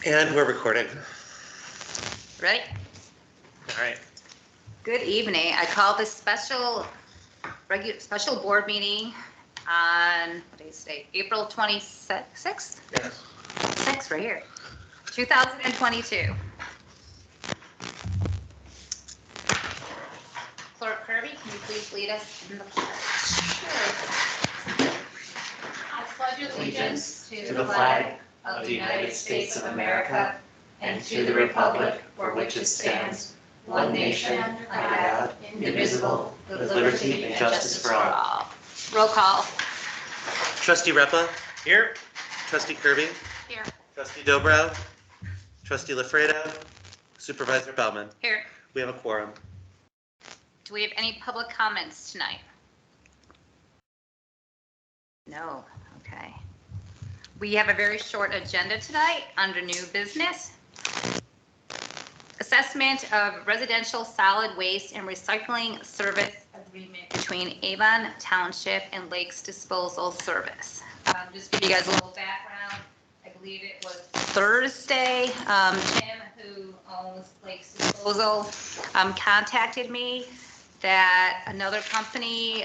And we're recording. Ready? All right. Good evening. I call this special board meeting on, what day is today? April 26th? Yes. 6, right here. 2022. Clerk Kirby, can you please lead us in the pledge? I pledge allegiance to the flag of the United States of America and to the republic for which it stands, one nation, under God, indivisible, with liberty and justice for all. Roll call. Trustee Repa? Here. Trustee Kirby? Here. Trustee Dobrow? Trustee Lafredo? Supervisor Bellman? Here. We have a quorum. Do we have any public comments tonight? No. Okay. We have a very short agenda tonight under new business. Assessment of residential solid waste and recycling service agreement between Avon Township and Lakes Disposal Service. Just to give you guys a little background, I believe it was Thursday, Tim, who owns Lakes Disposal, contacted me that another company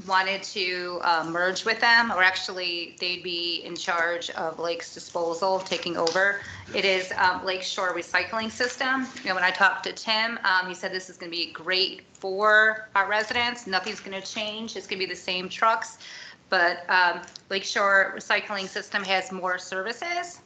wanted to merge with them, or actually they'd be in charge of Lakes Disposal, taking over. It is Lakeshore Recycling System. You know, when I talked to Tim, he said this is going to be great for our residents. Nothing's going to change. It's going to be the same trucks, but Lakeshore Recycling System has more services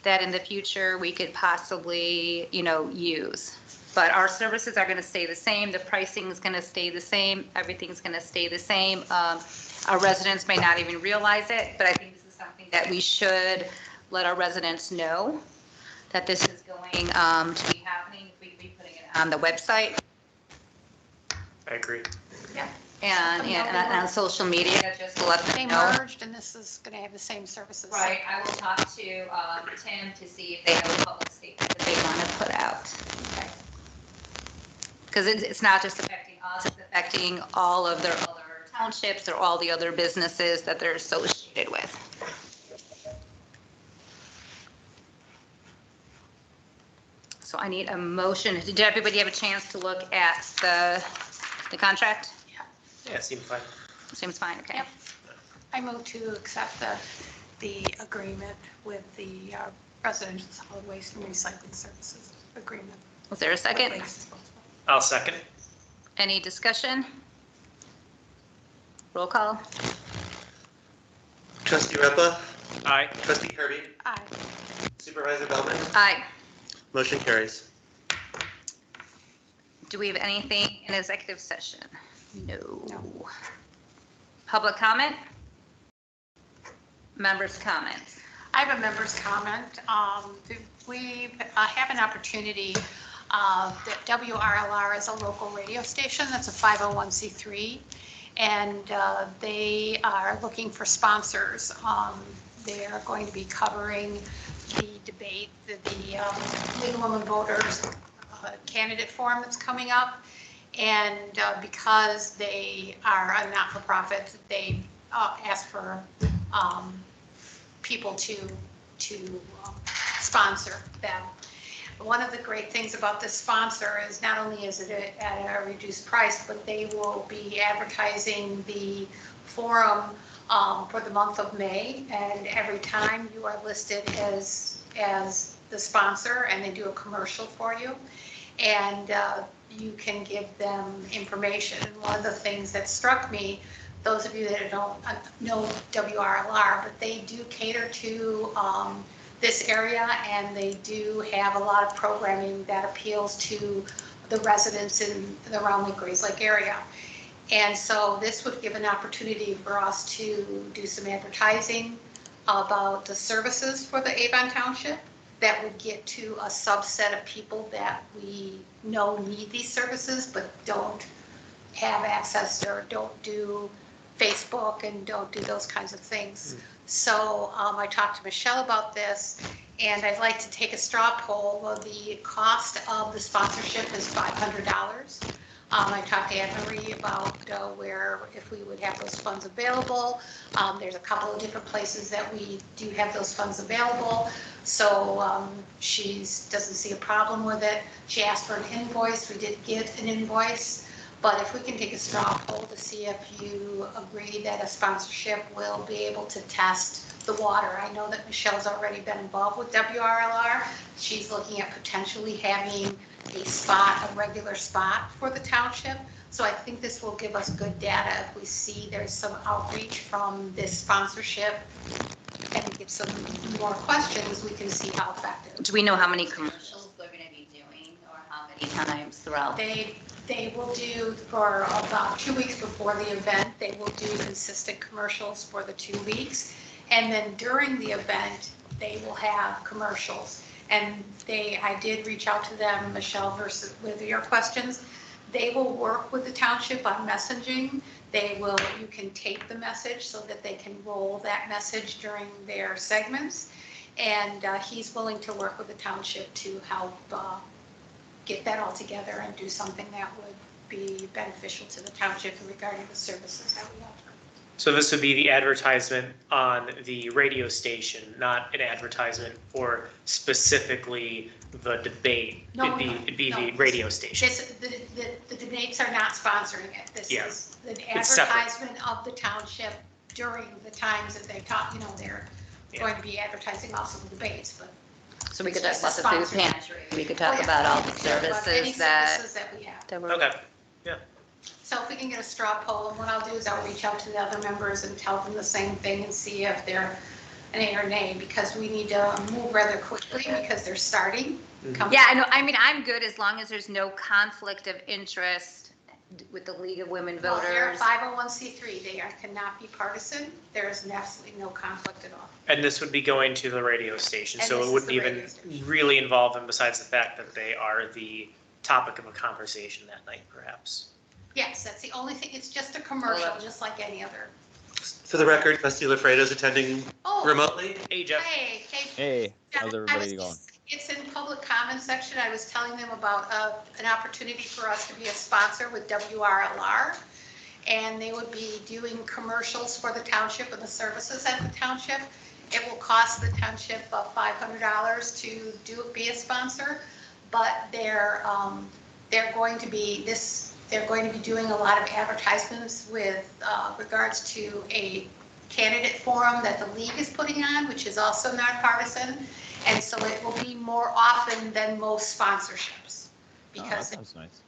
that in the future we could possibly, use. But our services are going to stay the same. The pricing is going to stay the same. Everything's going to stay the same. Our residents may not even realize it, but I think this is something that we should let our residents know that this is going to be happening. We could be putting it on the website. I agree. Yeah. And on social media, just to let them They know. merged, and this is going to have the same services. Right. I will talk to Tim to see if they have a public statement that they want to put out. Okay. Because it's not just affecting us, it's affecting all of their other townships or all the other businesses that they're associated with. So I need a motion. Did everybody have a chance to look at the contract? Yeah, it seemed fine. Seems fine, okay. Yep. I move to accept the agreement with the residential solid waste and recycling services agreement. Was there a second? with Lakes Disposal. I'll second. Any discussion? Roll call. Trustee Repa? Aye. Trustee Kirby? Aye. Supervisor Bellman? Aye. Motion carries. Do we have anything in executive session? No. No. Public comment? Members' comments? I have a member's comment. We have an opportunity that WRLR is a local radio station that's a 501c3, and they are looking for sponsors. They are going to be covering the debate, the League of Women Voters candidate forum that's coming up. And because they are a not-for-profit, they ask for people to sponsor them. One of the great things about this sponsor is not only is it at a reduced price, but they will be advertising the forum for the month of May. And every time you are listed as the sponsor, and they do a commercial for you. And you can give them information. And one of the things that struck me, those of you that don't know WRLR, but they do cater to this area, and they do have a lot of programming that appeals to the residents in around the Grays Lake area. And so this would give an opportunity for us to do some advertising about the services for the Avon Township that would get to a subset of people that we know need these services but don't have access or don't do Facebook and don't do those kinds of things. So I talked to Michelle about this, and I'd like to take a straw poll. Well, the cost of the sponsorship is $500. I talked to Anne Marie about where, if we would have those funds available. There's a couple of different places that we do have those funds available. So she doesn't see a problem with it. She asked for an invoice. We did get an invoice. But if we can take a straw poll to see if you agree that a sponsorship will be able to test the water. I know that Michelle's already been involved with WRLR. She's looking at potentially having a regular spot for the township. So I think this will give us good data if we see there's some outreach from this sponsorship and we get some more questions, we can see how effective. Do we know how many commercials they're going to be doing or how many times throughout? They will do, for about 2 weeks before the event, they will do consistent commercials for the 2 weeks. And then during the event, they will have commercials. And I did reach out to them, Michelle, with your questions. They will work with the township on messaging. You can tape the message so that they can roll that message during their segments. And he's willing to work with the township to help get that all together and do something that would be beneficial to the township regarding the services that we offer. So this would be the advertisement on the radio station, not an advertisement for specifically the debate. No, It'd be no. the radio station. The debates are not sponsoring it. This Yeah. is the It's separate. advertisement of the township during the times that they talk, they're going to be advertising also the debates, but. So we could It's talk just about the a food sponsor. pantry. We could Oh, talk yeah. about all the Any services that services that we have. were. Okay. So if we can get a straw poll, and what I'll do is I'll reach out to the other members and tell them the same thing and see if they're an A or nay, because we need to move rather quickly because they're starting. Yeah, I know. I mean, I'm good as long as there's no conflict of interest with the League of Women Well, they're a Voters. 501c3. They cannot be partisan. There is absolutely no conflict at all. And this would be going to the radio station, And so this it is wouldn't the radio even station. really involve them besides the fact that they are the topic of a conversation that night, perhaps. Yes, that's the only thing. It's just a commercial, just like any other. For the record, Trustee LaFredo's attending Oh, remotely. Hey, Jeff. hey, Kate. Hey, how's I everybody was- going? It's in public comment section. I was telling them about an opportunity for us to be a sponsor with WRLR. And they would be doing commercials for the township and the services at the township. It will cost the township $500 to be a sponsor, but they're going to be doing a lot of advertisements with regards to a candidate forum that the league is putting on, which is also nonpartisan. And so it will be more often than most sponsorships. Oh, that Because sounds nice.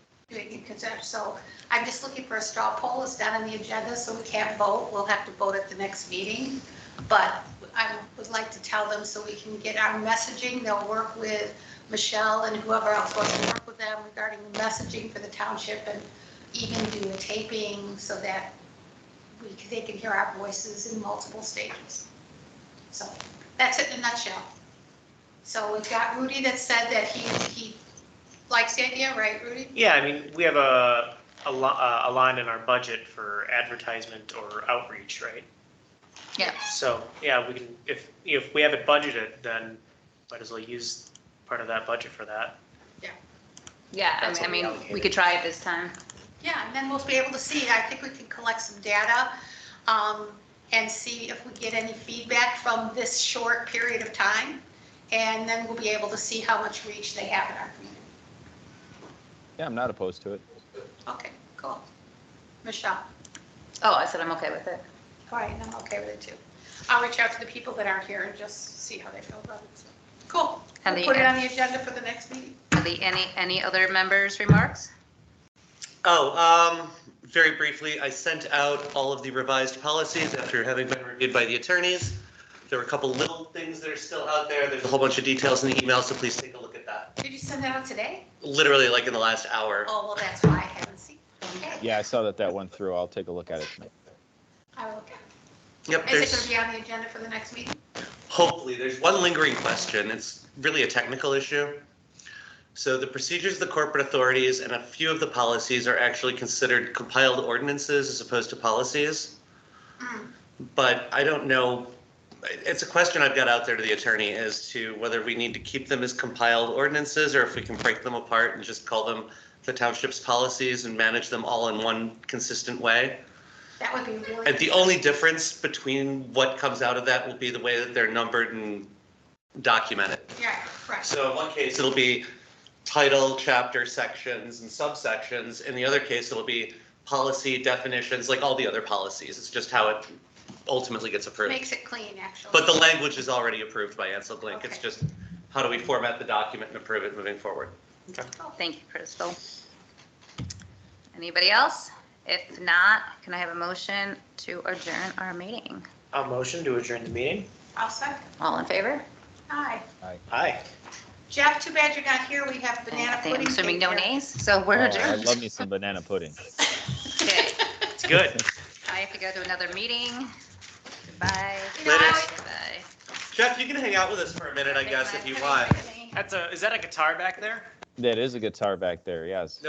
so I'm just looking for a straw poll. It's not on the agenda, so we can't vote. We'll have to vote at the next meeting. But I would like to tell them so we can get our messaging. They'll work with Michelle and whoever else wants to work with them regarding the messaging for the township and even do a taping so that they can hear our voices in multiple stages. So that's it in a nutshell. So we've got Rudy that said that he likes the idea, right, Rudy? Yeah, I mean, we have a line in our budget for advertisement or outreach, right? Yeah. So, yeah, we can, if we have it budgeted, then might as well use part of that budget for that. Yeah, That's I what we mean, allocated. we could try it this time. Yeah, and then we'll be able to see. I think we can collect some data and see if we get any feedback from this short period of time. And then we'll be able to see how much reach they have in our community. Yeah, I'm not opposed to it. Okay, cool. Michelle? Oh, I said I'm okay with it. All right, and I'm okay with it too. I'll reach out to the people that aren't here and just see how they feel about it. So, cool. And We'll the- put it on the agenda for the next meeting. Are there any other members' remarks? Very briefly, I sent out all of the revised policies after having been reviewed by the attorneys. There were a couple little things that are still out there. There's a whole bunch of details in the email, so please take a look at that. Did you send that out today? Literally like in the last hour. Oh, well, that's why I haven't seen it. Okay. Yeah, I saw that went through. I'll take a look at it tonight. I will look at it. Yep, Is it going there's, to be on the agenda for the next meeting? hopefully, there's one lingering question. It's really a technical issue. So the procedures of the corporate authorities and a few of the policies are actually considered compiled ordinances as opposed to policies. But I don't know, it's a question I've got out there to the attorney as to whether we need to keep them as compiled ordinances or if we can break them apart and just call them the township's policies and manage them all in one consistent way. That would be really. And the only difference between what comes out of that will be the way that they're numbered and documented. Yeah, right. So in one case, it'll be title, chapter, sections, and subsections. In the other case, it'll be policy definitions, like all the other policies. It's just how it ultimately gets approved. Makes it clean, actually. But the language is already approved by Ansel Glink. It's Okay. just how do we format the document and approve it moving forward? Thank you, Crystal. Anybody else? If not, can I have a motion to adjourn our meeting? A motion to adjourn the meeting? I'll second. All in favor? Hi. Aye. Jeff, too bad you're not here. We have banana I'm pudding. assuming cake no here. nays, so we're Oh, I adjourned. love me some banana pudding. Okay, It's good. I have to go to another meeting. Goodbye. You know, I always- Goodbye. Jeff, you can hang out with us for a minute, I guess, if you want. Is that a guitar back there? That is a guitar back there, yes.